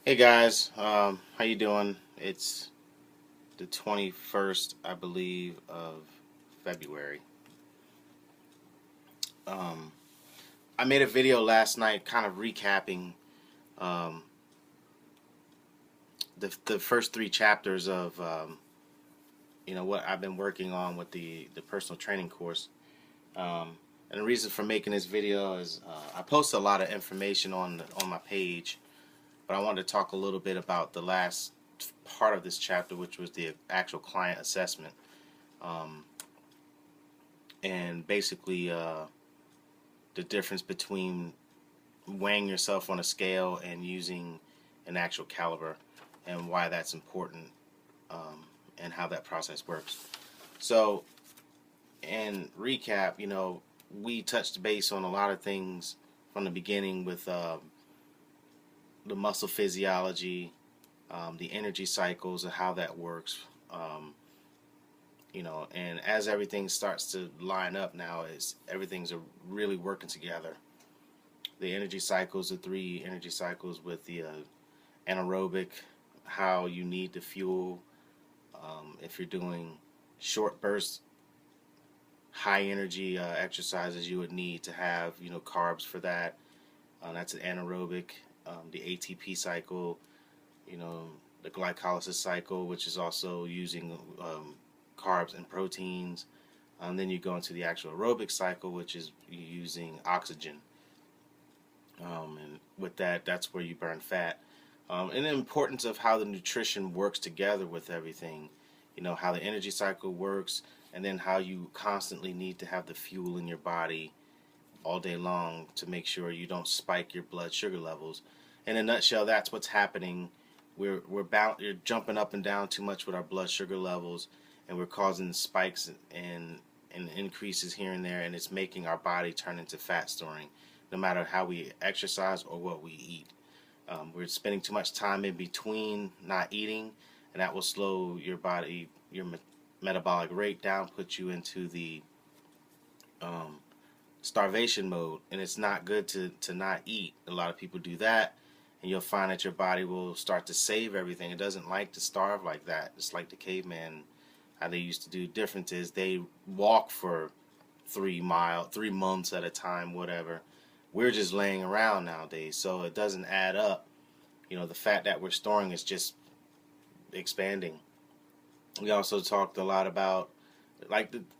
Hey guys, how you doing? It's the 21st, I believe, of February. Um, I made a video last night kind of recapping um, the first three chapters of what I've been working on with the personal training course. And the reason for making this video is I post a lot of information on my page, but I wanted to talk a little bit about the last part of this chapter, which was the actual client assessment. Um, and basically the difference between weighing yourself on a scale and using an actual caliber, and why that's important, and how that process works. So, in recap, we touched base on a lot of things from the beginning with the muscle physiology, the energy cycles, and how that works. And as everything starts to line up now, is everything's really working together. The energy cycles, the three energy cycles with the anaerobic, how you need the fuel. If you're doing short burst, high energy exercises, you would need to have carbs for that. That's an anaerobic. The ATP cycle, you know, the glycolysis cycle, which is also using carbs and proteins. Then you go into the actual aerobic cycle, which is using oxygen. And with that, that's where you burn fat. And the importance of how the nutrition works together with everything. How the energy cycle works, and then how you constantly need to have the fuel in your body all day long to make sure you don't spike your blood sugar levels. In a nutshell, that's what's happening. You're jumping up and down too much with our blood sugar levels, and we're causing spikes and increases here and there, and it's making our body turn into fat storing, no matter how we exercise or what we eat. We're spending too much time in between not eating, and that will slow your body, your metabolic rate down, put you into the um, starvation mode, and it's not good to not eat. A lot of people do that, and you'll find that your body will start to save everything. It doesn't like to starve like that. It's like the caveman, how they used to do. Different is they walk for 3 months at a time, whatever. We're just laying around nowadays, so it doesn't add up. The fat that we're storing is just expanding. We also talked a lot about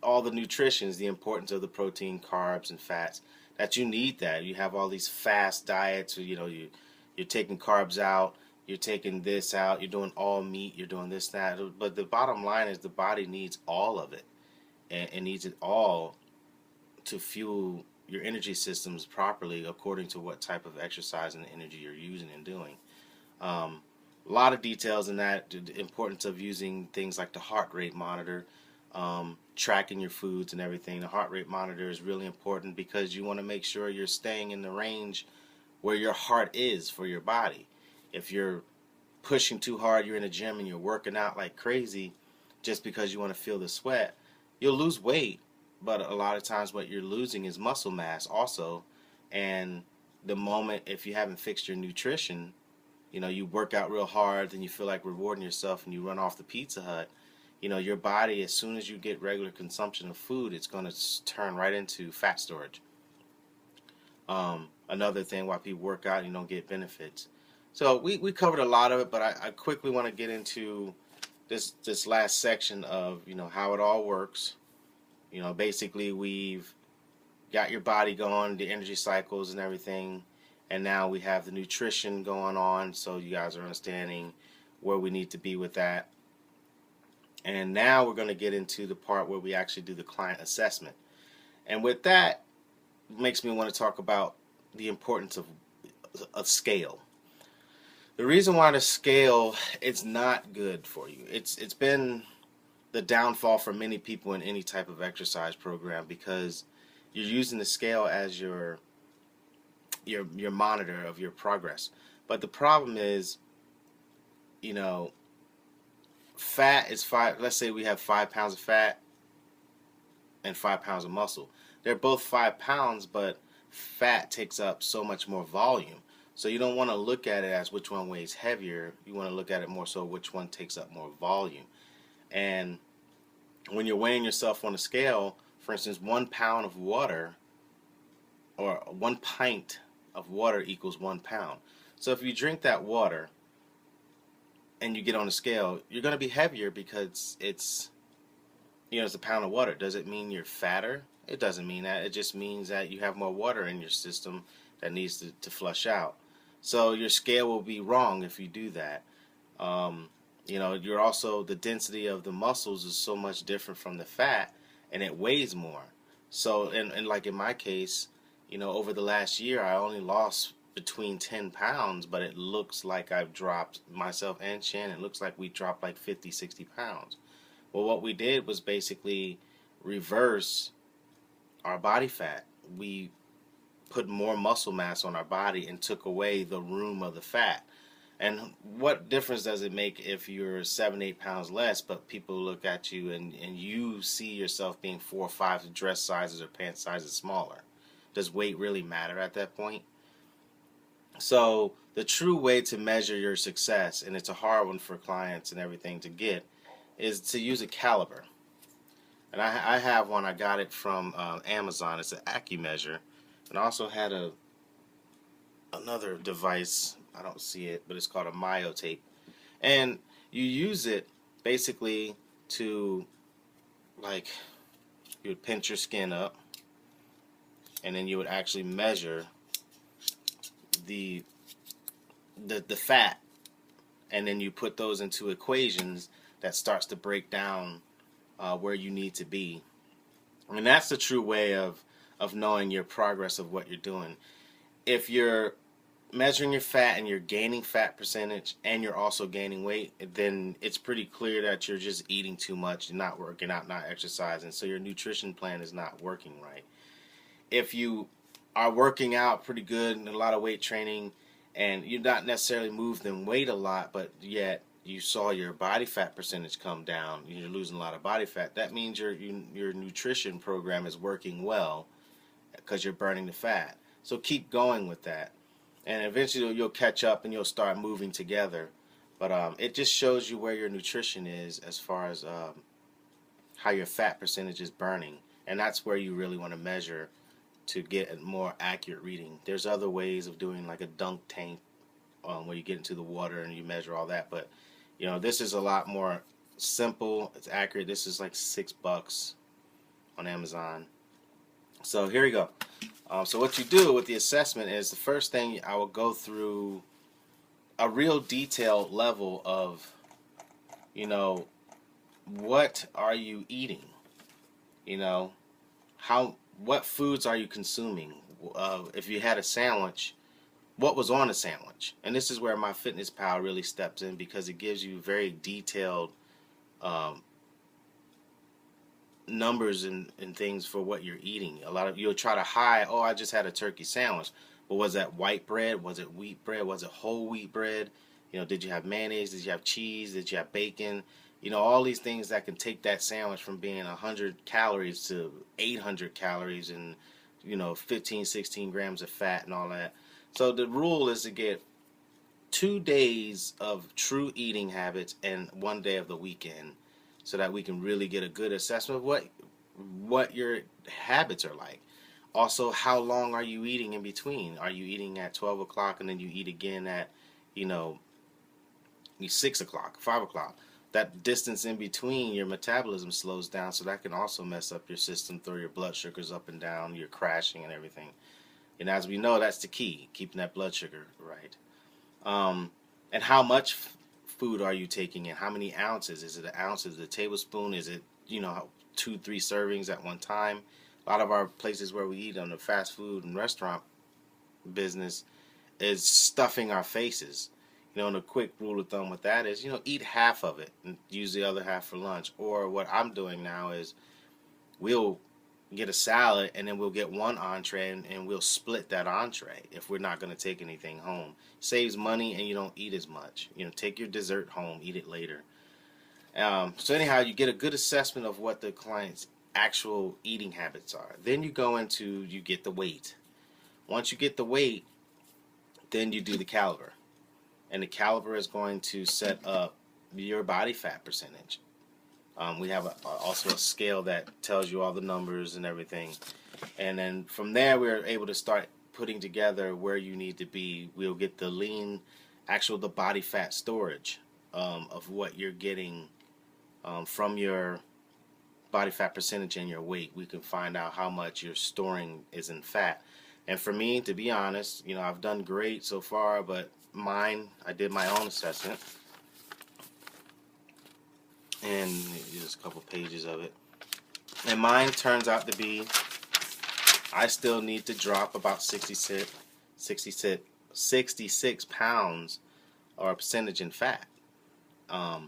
all the nutritions, the importance of the protein, carbs, and fats. That you need that. You have all these fast diets. You're taking carbs out. You're taking this out. You're doing all meat. You're doing this, that. But the bottom line is the body needs all of it, and it needs it all to fuel your energy systems properly according to what type of exercise and energy you're using and doing. Um, a lot of details in that. The importance of using things like the heart rate monitor, tracking your foods and everything. The heart rate monitor is really important because you want to make sure you're staying in the range where your heart is for your body. If you're pushing too hard, you're in a gym and you're working out like crazy just because you want to feel the sweat, you'll lose weight. But a lot of times what you're losing is muscle mass also. And the moment, if you haven't fixed your nutrition, you work out real hard, then you feel like rewarding yourself and you run off the Pizza Hut. Your body, as soon as you get regular consumption of food, it's going to turn right into fat storage. Another thing why people work out, you don't get benefits. So we covered a lot of it, but I quickly want to get into this last section of how it all works. Basically we've got your body going, the energy cycles and everything, and now we have the nutrition going on, so you guys are understanding where we need to be with that. And now we're going to get into the part where we actually do the client assessment. And with that, it makes me want to talk about the importance of a scale. The reason why the scale is not good for you, it's been the downfall for many people in any type of exercise program, because you're using the scale as your monitor of your progress. But the problem is, fat is five. Let's say we have 5 pounds of fat and 5 pounds of muscle. They're both 5 pounds, but fat takes up so much more volume. So you don't want to look at it as which one weighs heavier. You want to look at it more so which one takes up more volume. And when you're weighing yourself on a scale, for instance, 1 pound of water or 1 pint of water equals 1 pound. So if you drink that water and you get on the scale, you're going to be heavier because it's a pound of water. Does it mean you're fatter? It doesn't mean that. It just means that you have more water in your system that needs to flush out. So your scale will be wrong if you do that. You're also, the density of the muscles is so much different from the fat, and it weighs more. So, and like in my case, over the last year, I only lost between 10 pounds, but it looks like I've dropped, myself and Shannon, it looks like we dropped like 50, 60 pounds. Well, what we did was basically reverse our body fat. We put more muscle mass on our body and took away the room of the fat. And what difference does it make if you're 7, 8 pounds less, but people look at you and you see yourself being 4 or 5 dress sizes or pant sizes smaller? Does weight really matter at that point? So the true way to measure your success, and it's a hard one for clients and everything to get, is to use a caliber. And I have one. I got it from Amazon. It's an AccuMeasure. And I also had another device. I don't see it, but it's called a Myotape. And you use it basically to, like, you would pinch your skin up, and then you would actually measure the fat, and then you put those into equations that starts to break down where you need to be. I mean, that's the true way of knowing your progress of what you're doing. If you're measuring your fat and you're gaining fat percentage and you're also gaining weight, then it's pretty clear that you're just eating too much, not working out, not exercising, so your nutrition plan is not working right. If you are working out pretty good and a lot of weight training, and you're not necessarily moving weight a lot, but yet you saw your body fat percentage come down, you're losing a lot of body fat, that means your nutrition program is working well because you're burning the fat. So keep going with that, and eventually you'll catch up and you'll start moving together. But it just shows you where your nutrition is as far as how your fat percentage is burning, and that's where you really want to measure to get a more accurate reading. There's other ways of doing, like a dunk tank, where you get into the water and you measure all that, but this is a lot more simple. It's accurate. This is like $6 on Amazon. So here we go. So what you do with the assessment is, the first thing I will go through a real detailed level of, what are you eating? What foods are you consuming? If you had a sandwich, what was on the sandwich? And this is where MyFitnessPal really steps in, because it gives you very detailed numbers and things for what you're eating. You'll try to hide, oh, I just had a turkey sandwich. But was that white bread? Was it wheat bread? Was it whole wheat bread? Did you have mayonnaise? Did you have cheese? Did you have bacon? All these things that can take that sandwich from being 100 calories to 800 calories and, 15, 16 grams of fat and all that. So the rule is to get 2 days of true eating habits and 1 day of the weekend, so that we can really get a good assessment of what your habits are like. Also, how long are you eating in between? Are you eating at 12 o'clock and then you eat again at, 6 o'clock, 5 o'clock? That distance in between, your metabolism slows down, so that can also mess up your system, throw your blood sugars up and down, you're crashing and everything. And as we know, that's the key, keeping that blood sugar right. And how much food are you taking in? How many ounces? Is it an ounce? Is it a tablespoon? Is it, 2, 3 servings at one time? A lot of our places where we eat on the fast food and restaurant business is stuffing our faces. And a quick rule of thumb with that is, eat half of it and use the other half for lunch. Or what I'm doing now is, we'll get a salad and then we'll get one entree and we'll split that entree if we're not going to take anything home. Saves money and you don't eat as much. Take your dessert home, eat it later. So anyhow, you get a good assessment of what the client's actual eating habits are. Then you get the weight. Once you get the weight, Then you do the caliber, and the caliber is going to set up your body fat percentage. We have also a scale that tells you all the numbers and everything, and then from there we're able to start putting together where you need to be. We'll get the lean, the body fat storage of what you're getting from your body fat percentage and your weight. We can find out how much you're storing is in fat. And for me, to be honest, I've done great so far, but I did my own assessment, and just a couple pages of it. And mine turns out to be, I still need to drop about 66 pounds or a percentage in fat. Yeah,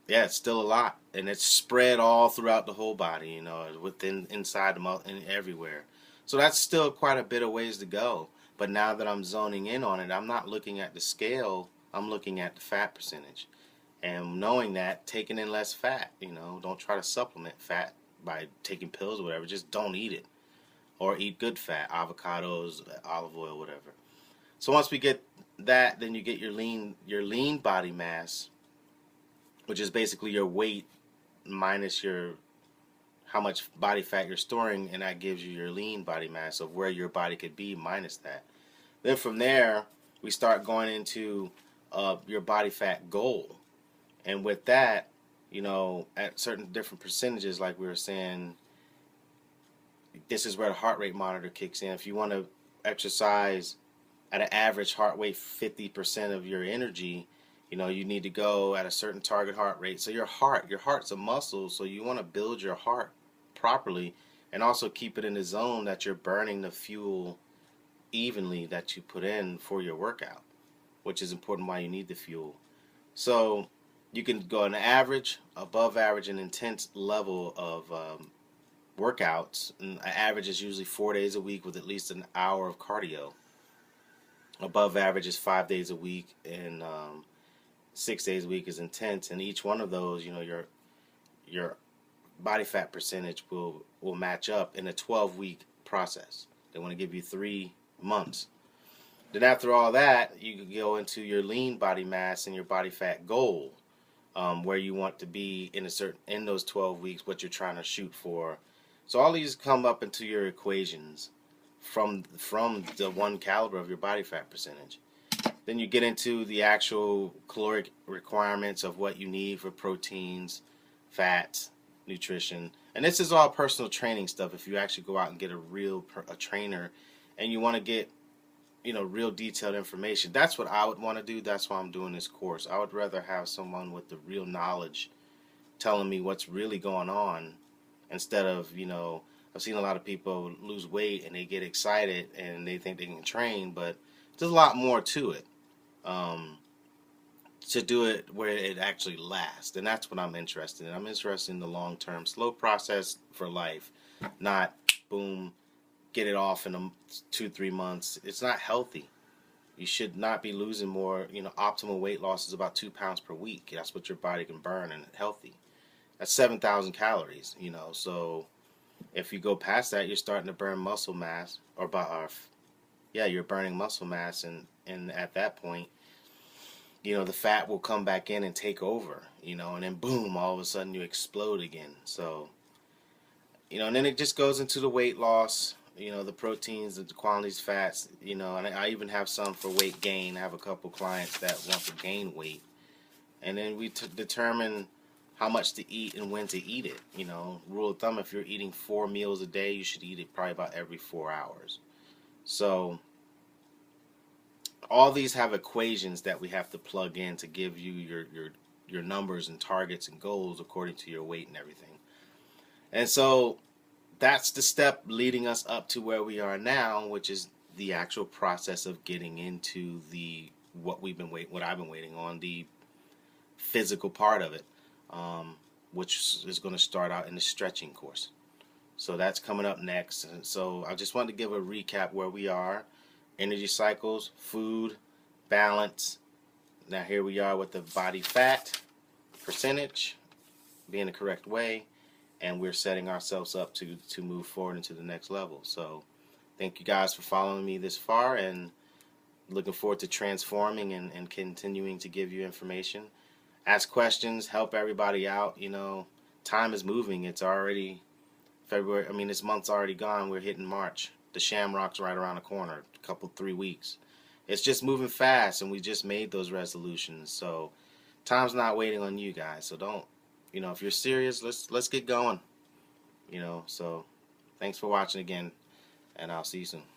it's still a lot, and it's spread all throughout the whole body, inside the mouth and everywhere. So that's still quite a bit of ways to go. But now that I'm zoning in on it, I'm not looking at the scale, I'm looking at the fat percentage. And knowing that, taking in less fat, don't try to supplement fat by taking pills or whatever, just don't eat it. Or eat good fat, avocados, olive oil, whatever. So once we get that, then you get your lean body mass, which is basically your weight minus how much body fat you're storing, and that gives you your lean body mass of where your body could be minus that. Then from there, we start going into your body fat goal. And with that, at certain different percentages, like we were saying, this is where the heart rate monitor kicks in. If you want to exercise at an average heart rate 50% of your energy, you need to go at a certain target heart rate. So your heart's a muscle, so you want to build your heart properly and also keep it in the zone that you're burning the fuel evenly that you put in for your workout, which is important why you need the fuel. So you can go an average, above average, and intense level of workouts. And an average is usually 4 days a week with at least an hour of cardio. Above average is 5 days a week, and 6 days a week is intense. And each one of those, your body fat percentage will match up in a 12-week process. They want to give you 3 months. Then after all that, you can go into your lean body mass and your body fat goal, where you want to be in those 12 weeks, what you're trying to shoot for. So all these come up into your equations from the one caliber of your body fat percentage. Then you get into the actual caloric requirements of what you need for proteins, fats, nutrition. And this is all personal training stuff. If you actually go out and get a trainer and you want to get real detailed information, that's what I would want to do. That's why I'm doing this course. I would rather have someone with the real knowledge telling me what's really going on, instead of I've seen a lot of people lose weight and they get excited and they think they can train, but there's a lot more to it, to do it where it actually lasts. And that's what I'm interested in. I'm interested in the long-term, slow process for life, not boom, get it off in 2-3 months. It's not healthy. You should not be losing more. Optimal weight loss is about 2 pounds per week. That's what your body can burn and healthy. That's 7,000 calories, so if you go past that, you're starting to burn muscle mass, you're burning muscle mass, and at that point, the fat will come back in and take over, and then boom, all of a sudden you explode again. So, and then it just goes into the weight loss, the proteins, the quantities, fats, and I even have some for weight gain. I have a couple clients that want to gain weight, and then we determine how much to eat and when to eat it. Rule of thumb, if you're eating 4 meals a day, you should eat it probably about every 4 hours. So all these have equations that we have to plug in to give you your numbers and targets and goals according to your weight and everything. And so that's the step leading us up to where we are now, which is the actual process of getting into what I've been waiting on, the physical part of it. Which is going to start out in the stretching course. So that's coming up next. And so I just wanted to give a recap where we are. Energy cycles, food, balance. Now here we are with the body fat percentage being the correct way, and we're setting ourselves up to move forward into the next level. So thank you guys for following me this far, and Looking forward to transforming and continuing to give you information. Ask questions, help everybody out. You know, time is moving. It's already February. I mean, this month's already gone. We're hitting March. The Shamrock's right around the corner. A couple, 3 weeks. It's just moving fast, and we just made those resolutions. So time's not waiting on you guys. So don't, you know, if you're serious, let's get going. You know, so thanks for watching again, and I'll see you soon.